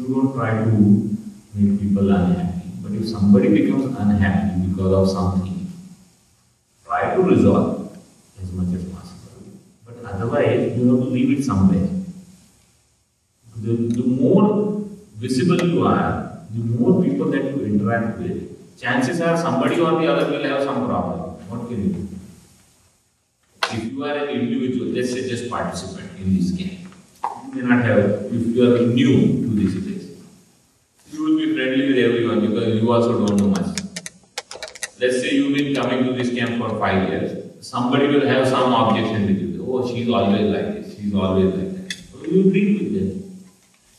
you don't try to make people unhappy. But if somebody becomes unhappy because of something, try to resolve as much as possible. But otherwise, you have to leave it somewhere. The more visible you are, the more people that you interact with, chances are somebody or the other will have some problem. What can you do? If you are an individual, let's say just participant in this game, you may not have, if you are new to this place, you will be friendly with everyone because you also don't know much. Let's say you've been coming to this camp for 5 years, somebody will have some objection with you. Oh, she's always like this, she's always like that. So you deal with them.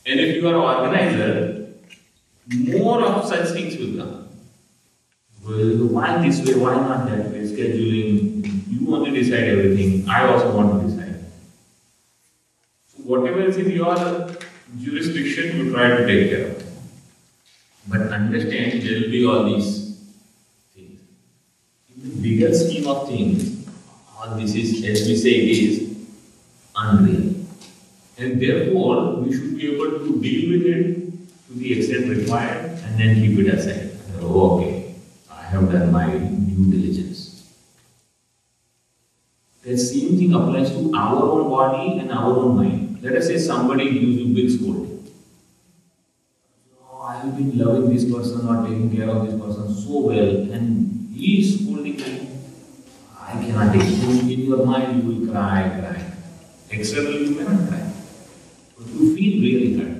And if you are an organizer, more of such things will come. Well, why this way, why not that way, scheduling, you only decide everything, I also want to decide. So whatever is in your jurisdiction, you try to take care of it. But understand, there will be all these things. In the bigger scheme of things, all this is, as we say, it is unreal. And therefore, we should be able to deal with it to the extent required and then keep it aside. Oh, okay, I have done my due diligence. The same thing applies to our own body and our own mind. Let us say somebody gives you big scolding. Oh, I have been loving this person or taking care of this person so well, and he is scolding me. I cannot take it. In your mind, you will cry. Externally, you may not cry. You feel really hurt.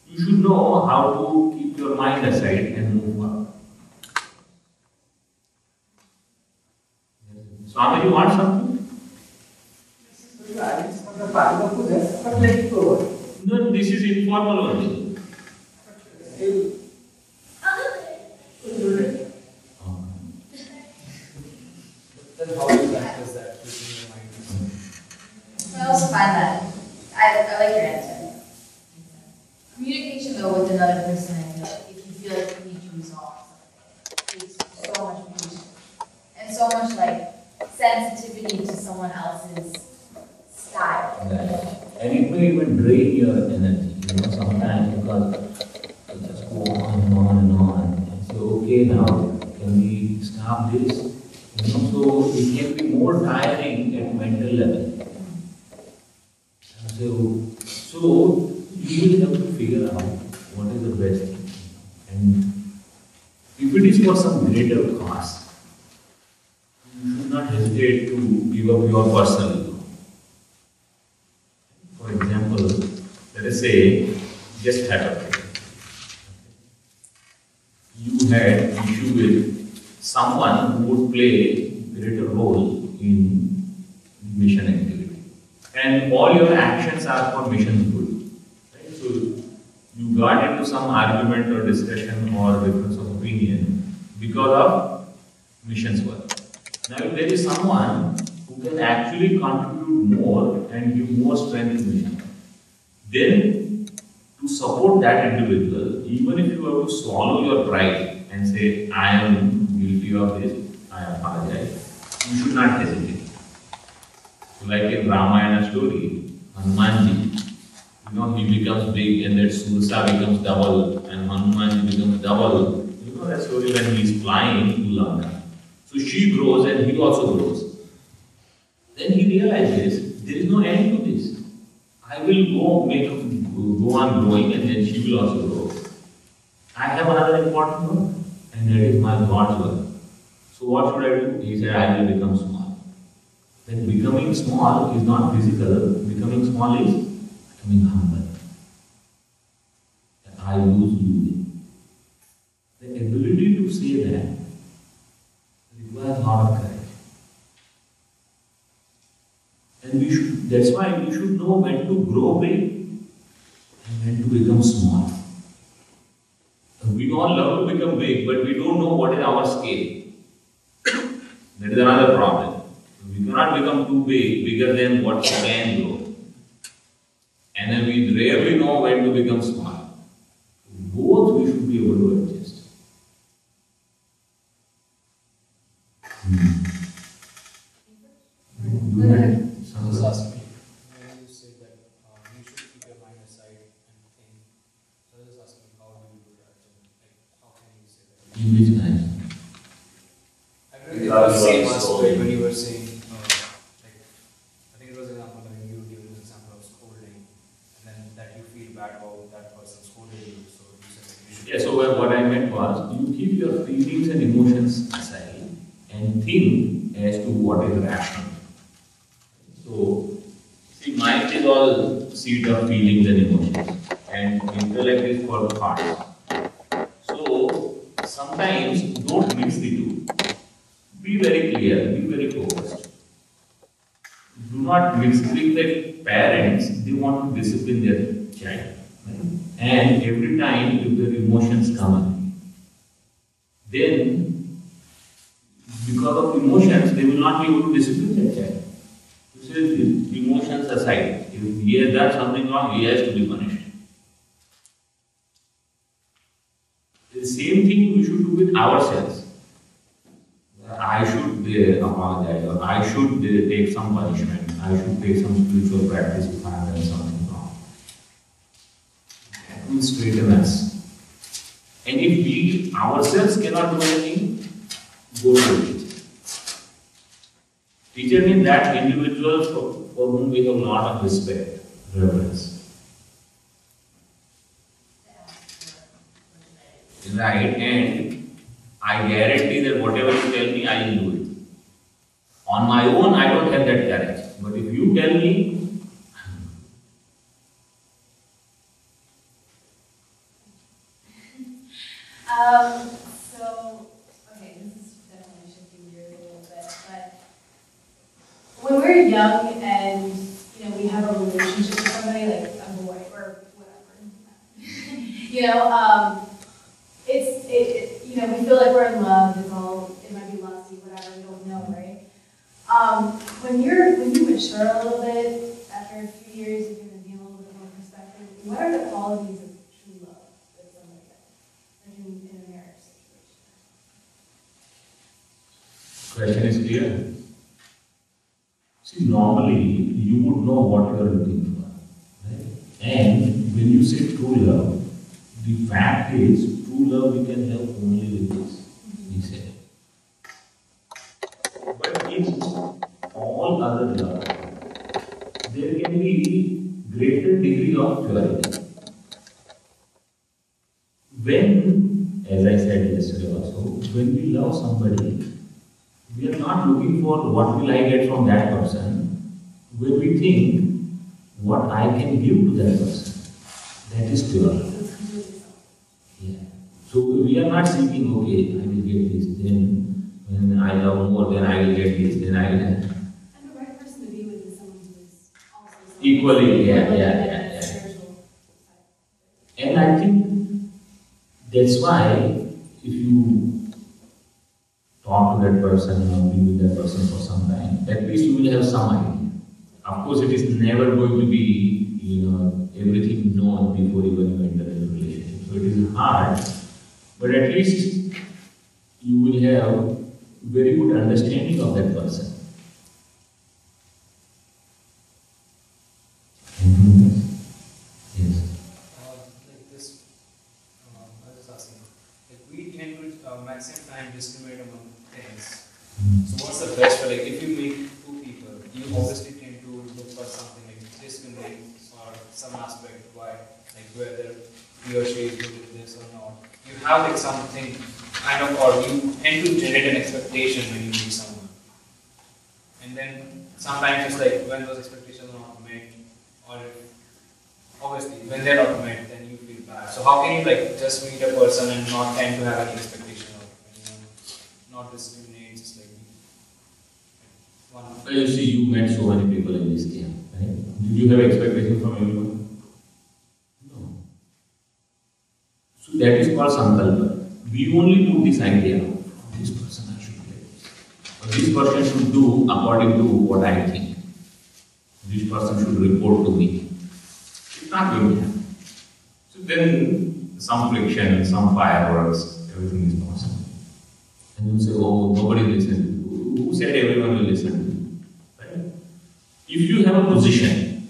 You should know how to keep your mind aside and move forward. Swami, you want something? No, this is informal only. Then how do you practice that, keeping your mind aside? I also find that I like your answer. Communication though with another person, I feel like if you feel like you need to resolve something, takes so much patience and so much like sensitivity to someone else's style. Right. And it may even drain your energy, sometimes because you just go on and on and on and say, okay, now can we stop this? So it can be more tiring at mental level. So you will have to figure out what is the best thing. And if it is for some greater cause, you should not hesitate to give up your personal ego. For example, let us say, just hypothetically, you had issue with someone who would play a greater role in mission activity. And all your actions are for mission good. Right? So you got into some argument or discussion or difference of opinion because of mission's work. Now if there is someone who can actually contribute more and give more strength to mission, then to support that individual, even if you have to swallow your pride and say, I am guilty of this, I apologize, you should not hesitate. Like in Ramayana story, Hanumanji, he becomes big and that Sursa becomes double and Hanumanji becomes double. You know that story when he is flying to Lanka. So she grows and he also grows. Then he realizes there is no end to this. I will go on growing and then she will also grow. I have another important work and that is my God's work. So what should I do? He said, I will become small. Then becoming small is not physical, becoming small is becoming humble. I lose you. The ability to say that requires a lot of courage. And that's why we should know when to grow big and when to become small. We all love to become big, but we don't know what is our scale. That is another problem. We cannot become too big, bigger than what we can grow. And then we rarely know when to become small. Both we should be able to adjust. Someone was asking me, when you say that you should keep your mind aside and think, so I was In which manner? I don't know if it was the same aspect when you were saying, like, I think it was an example, like you gave this example of scolding, and then that you feel bad about that person scolding you, so you said that you should. Yeah, so what I meant was, you keep your feelings and emotions aside and think as to what is rational. So, see, mind is all seat of feelings and emotions, and intellect is for thoughts. So, sometimes don't mix the two. Be very clear, be very focused. Do not mix with the parents, they want to discipline their child. Right? And every time if their emotions come in, then because of emotions, they will not be able to discipline their child. You say emotions aside, if he has done something wrong, he has to be punished. The same thing we should do with ourselves. I should apologize, or I should take some punishment, I should take some spiritual practice if I have done something wrong. That will straighten us. And if we ourselves cannot do anything, go to the teacher. Teacher means that individuals for whom we have a lot of respect, reverence. Right, and I guarantee that whatever you tell me, I will do it. On my own, I don't have that courage. But if you tell me, Okay, this is definitely shifting gears a little bit, but when we're young and, we have a relationship with somebody, like a boy or whatever, we feel like we're in love, it might be lusty, whatever, we don't know, right? When you mature a little bit, after a few years, you can gain a little bit more perspective. What are the qualities of true love that somebody has in a marriage situation? question is clear. See, normally you would know what you are looking for. Right? And when you say true love, the fact is, true love we can have only with this, he said. But in all other love, there can be greater degree of purity. When, as I said yesterday also, when we love somebody, we are not looking for what will I get from that person. When we think what I can give to that person, that is pure love. Yeah. So we are not seeking, okay, I will get this, then when I love more, then I will get this, then I will. And the right person to be with is someone who is also Equally, yeah. spiritual. And I think that's why if you talk to that person or be with that person for some time, at least you will have some idea. Of course, it is never going to be, everything known before even you enter into a relationship. So it is hard, but at least you will have very good understanding of that person. Yes. Like this, I was just asking, like we tend to maximum time discriminate among things. So what's the best for, like, if you meet two people, you obviously tend to look for something like discriminate or some aspect why, like whether he or she is good at this or not. You have like something kind of, or you tend to generate an expectation when you meet someone. And then sometimes it's like when those expectations are not met, or obviously when they're not met, then you feel bad. So how can you like just meet a person and not tend to have any expectation of, not discriminate, just like one. Well, you see, you met so many people in this game, right? Did you have expectations from everyone? No. So that is called sankalpa. We only put this idea, this person I should get this. Or this person should do according to what I think. This person should report to me. It's not going to happen. So then some friction, some fireworks, everything is possible. And you say, oh, nobody listens. Who said everyone will listen to you? Right? If you have a position,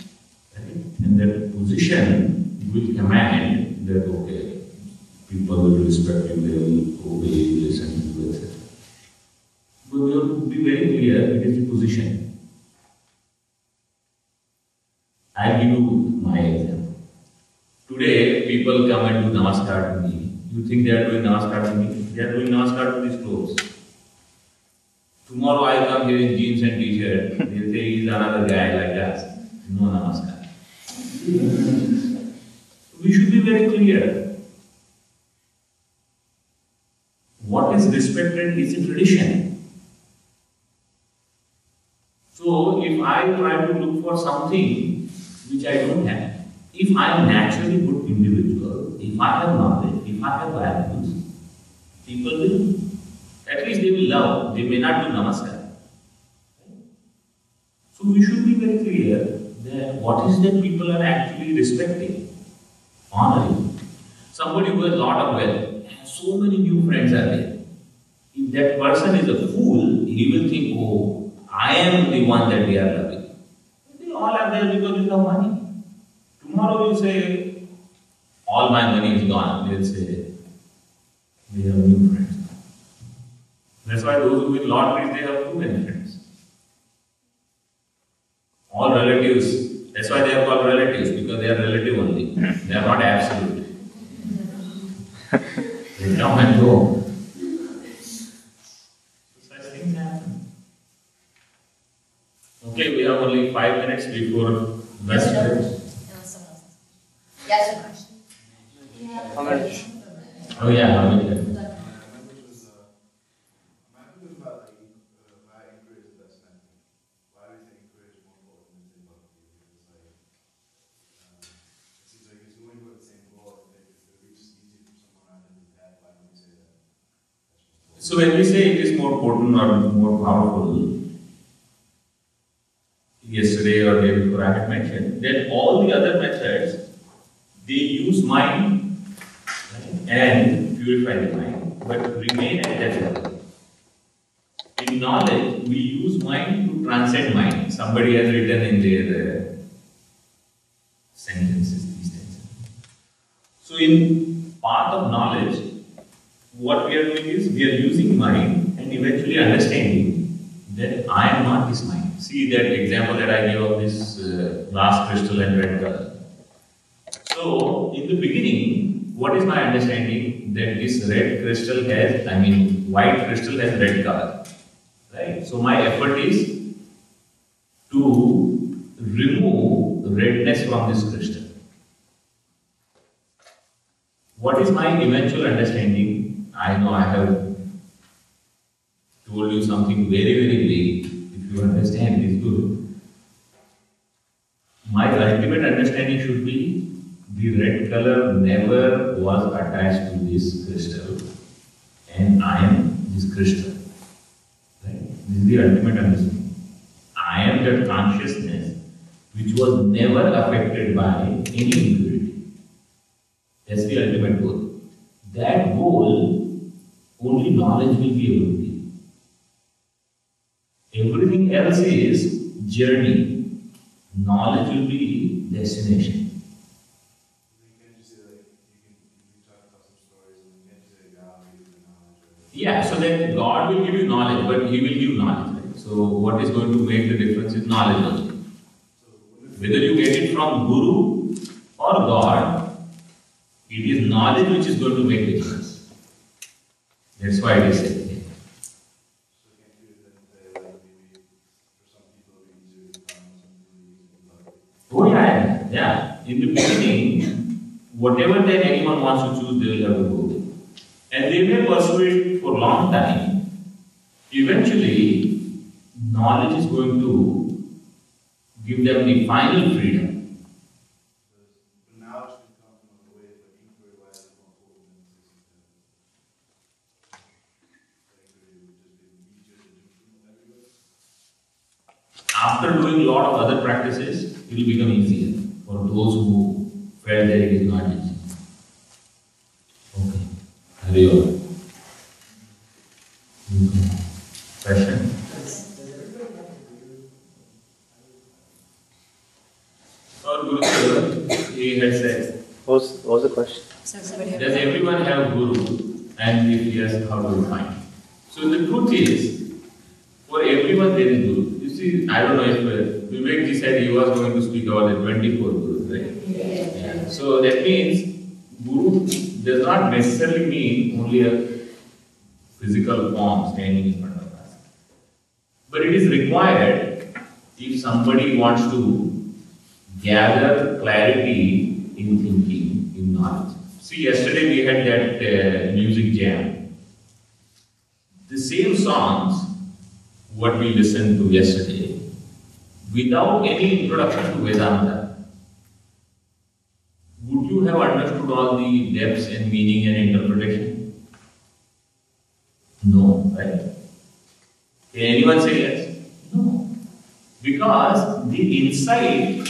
right, and that position will command that, okay, People will respect you, they will obey you, listen to you, etc. But we have to be very clear, it is the position. I'll give you my example. Today, people come and do namaskar to me. You think they are doing namaskar to me? They are doing namaskar to these clothes. Tomorrow I come here in jeans and t-shirt. They say he's another guy like us. No namaskar. We should be very clear. What is respected is a tradition. So if I try to look for something which I don't have, if I am naturally good individual, if I have knowledge, if I have values, people will, at least they will love, they may not do namaskar. So we should be very clear that what is that people are actually respecting, honoring. Somebody who has a lot of wealth, so many new friends are there. If that person is a fool, he will think, oh, I am the one that they are loving. They all are there because you have money. Tomorrow you say, all my money is gone. They'll say, we have new friends. That's why those who win lotteries, they have too many friends. All relatives. That's why they are called relatives, because they are relative only. They are not absolute. They come and go. Such things happen. Okay, we have only 5 minutes before best friends. Yes, How much? Oh yeah, how many? So when we say it is more potent or more powerful, yesterday or day before I had mentioned that all the other methods, they use mind, right, and purify the mind, but remain at that level. In knowledge, we use mind to transcend mind. Somebody has written in their sentences, these things. So in path of knowledge, what we are doing is we are using mind and eventually understanding that I am not this mind. See that example that I gave of this glass crystal and red color. So in the beginning, what is my understanding? That this red crystal has, white crystal has red color. Right? So my effort is to remove redness from this crystal. What is my eventual understanding? I know I have told you something very, very big. If you understand, it is good. My ultimate understanding should be the red color never was attached to this crystal and I am this crystal. Right? This is the ultimate understanding. I am that consciousness which was never affected by any impurity. That's the ultimate goal. That goal only knowledge will be able to be. Everything else is journey. Knowledge will be destination. Yeah, so then God will give you knowledge, but He will give knowledge. Right? So what is going to make the difference is knowledge only. Whether you get it from Guru or God, it is knowledge which is going to make the difference. That's why it is said here. Oh yeah. In the beginning, whatever that anyone wants to choose, they will have to go there. And they may pursue it for a long time. Eventually, knowledge is going to give them the final freedom. After doing a lot of other practices, it will become easier for those who felt that it is not easy. Okay. Hurry on. Question? Our Guru, he had said, What was the question? Does everyone have guru? And if yes, how do you find? So the truth is, for everyone there is guru. You see, I don't know if Vivekji said he was going to speak about the 24 gurus, right? Yeah. So that means guru does not necessarily mean only a physical form standing in front of us. But it is required if somebody wants to gather clarity in thinking, in knowledge. See, yesterday we had that music jam. The same songs, what we listened to yesterday, without any introduction to Vedanta, would you have understood all the depths and meaning and interpretation? No, right? Can anyone say yes? No. Because the insight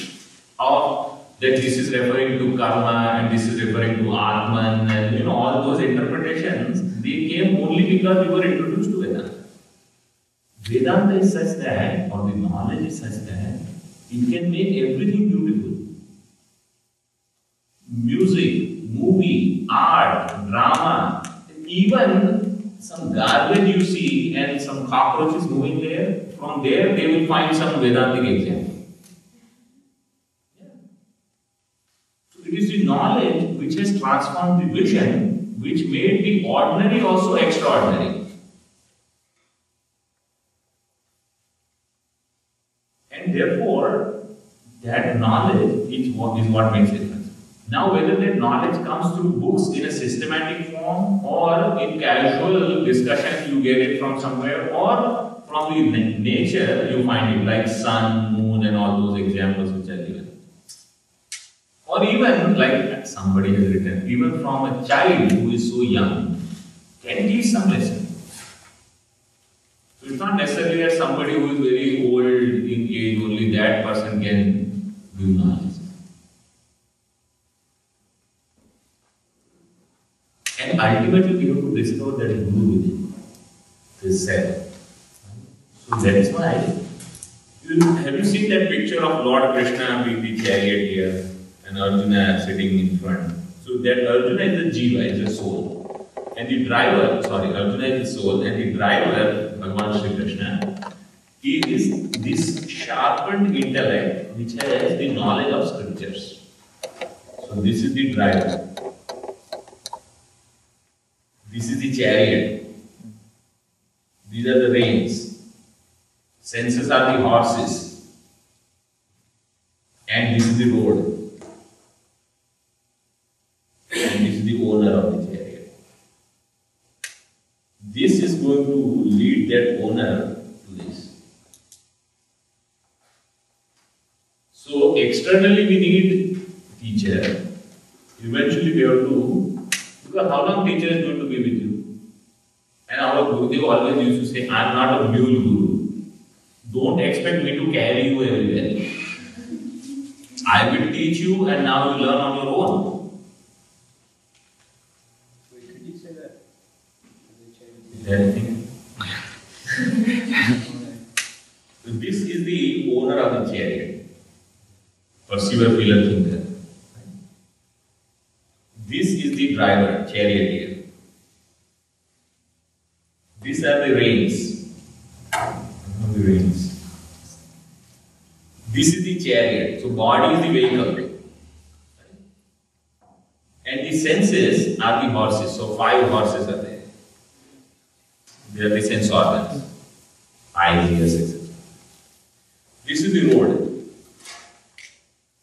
of that this is referring to karma and this is referring to Atman and all those interpretations, they came only because we were introduced to Vedanta. Vedanta is such that, or the knowledge is such that, it can make everything beautiful. Music, movie, art, drama, even some garbage you see and some cockroaches moving there, from there they will find some Vedantic example. Yeah. So it is the knowledge which has transformed the vision, which made the ordinary also extraordinary. And therefore, that knowledge is what makes it difference. Now, whether that knowledge comes through books in a systematic form or in casual discussion, you get it from somewhere, or from the nature, you find it like sun, moon, and all those examples which are given. Or even, like somebody has written, even from a child who is so young, can teach some lesson. So it's not necessarily that somebody who is very old in age, only that person can give knowledge. And ultimately we have to discover that guru within, this self. So that is why, have you seen that picture of Lord Krishna with the chariot here and Arjuna sitting in front? So that Arjuna is the jiva, is the soul. And the driver, Arjuna is the soul, and the driver, Bhagavan Shri Krishna, he is this sharpened intellect which has the knowledge of scriptures. So this is the driver. This is the chariot. These are the reins. Senses are the horses. And this is the road. And this is the owner of the chariot. This is going to lead that owner to this. So externally we need teacher. Eventually we have to, because how long teacher is going to be with you? And our Gurudev always used to say, I am not a mule guru. Don't expect me to carry you everywhere. I will teach you and now you learn on your own. Wait, could you say that? So this is the owner of the chariot. Perceiver, feeler, thinker. This is the driver, charioteer. These are the reins. This is the chariot. So body is the vehicle. And the senses are the horses. So 5 horses are there. They are the sense organs. Eyes, ears, etc. This is the road.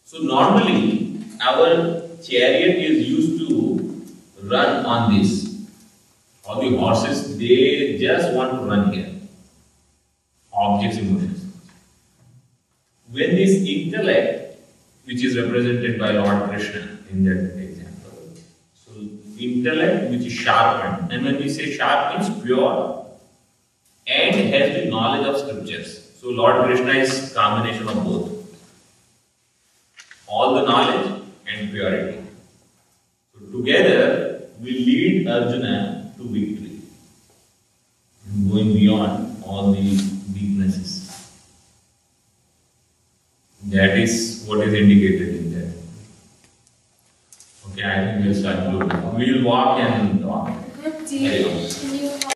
So normally our chariot is used to run on this. All the horses, they just want to run here. Objects, emotions. When this intellect, which is represented by Lord Krishna in that example, so intellect which is sharpened, and when we say sharp means pure and has the knowledge of scriptures. So Lord Krishna is combination of both. All the knowledge and purity. So together we lead Arjuna to victory. Going beyond all the weaknesses. That is what is indicated in that. Okay, I think we'll start. We'll walk and What do you, can you